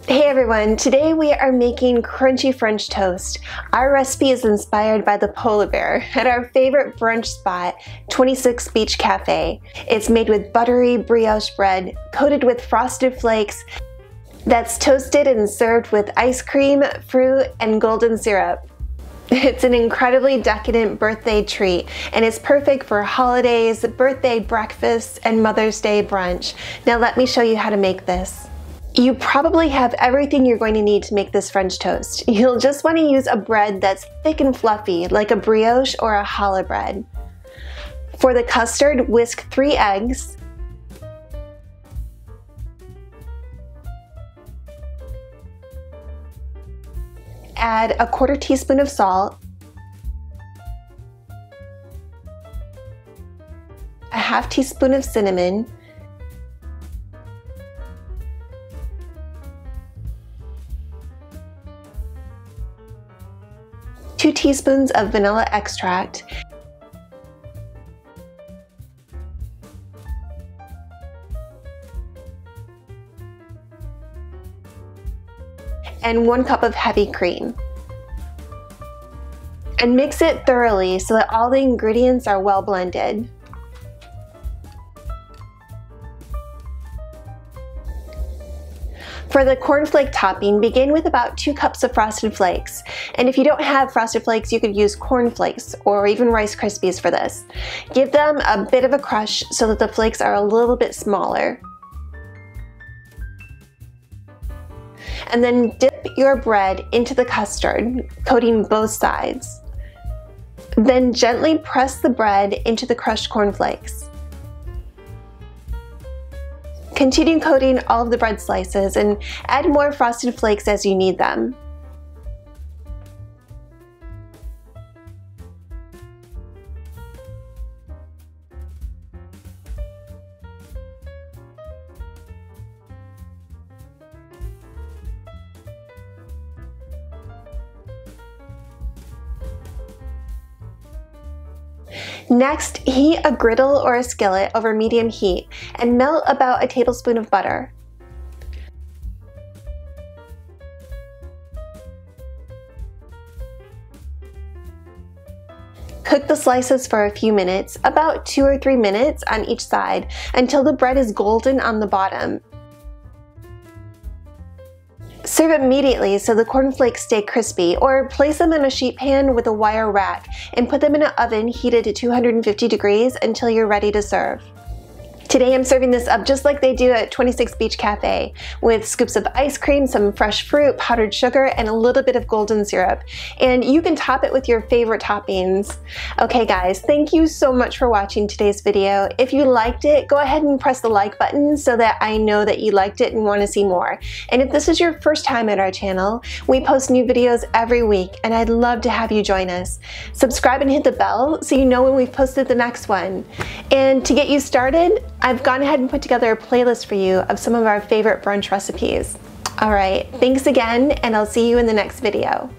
Hey everyone, today we are making crunchy French toast. Our recipe is inspired by the polar bear at our favorite brunch spot, 26 Beach Cafe. It's made with buttery brioche bread coated with frosted flakes that's toasted and served with ice cream, fruit, and golden syrup. It's an incredibly decadent birthday treat, and it's perfect for holidays, birthday breakfasts, and Mother's Day brunch. Now let me show you how to make this. You probably have everything you're going to need to make this French toast. You'll just want to use a bread that's thick and fluffy, like a brioche or a challah bread. For the custard, whisk 3 eggs, add a 1/4 teaspoon of salt, a 1/2 teaspoon of cinnamon, two teaspoons of vanilla extract, and 1 cup of heavy cream. And mix it thoroughly so that all the ingredients are well blended. For the cornflake topping, begin with about 2 cups of Frosted Flakes. And if you don't have Frosted Flakes, you could use Cornflakes or even Rice Krispies for this. Give them a bit of a crush so that the flakes are a little bit smaller. And then dip your bread into the custard, coating both sides. Then gently press the bread into the crushed cornflakes. Continue coating all of the bread slices and add more Frosted Flakes as you need them. Next, heat a griddle or a skillet over medium heat and melt about a tablespoon of butter. Cook the slices for a few minutes, about 2 or 3 minutes on each side, until the bread is golden on the bottom. Serve immediately so the cornflakes stay crispy, or place them in a sheet pan with a wire rack and put them in an oven heated to 250 degrees until you're ready to serve. Today I'm serving this up just like they do at 26 Beach Cafe, with scoops of ice cream, some fresh fruit, powdered sugar, and a little bit of golden syrup. And you can top it with your favorite toppings. Okay guys, thank you so much for watching today's video. If you liked it, go ahead and press the like button so that I know that you liked it and want to see more. And if this is your first time at our channel, we post new videos every week, and I'd love to have you join us. Subscribe and hit the bell so you know when we've posted the next one. And to get you started, I've gone ahead and put together a playlist for you of some of our favorite brunch recipes. All right, thanks again, and I'll see you in the next video.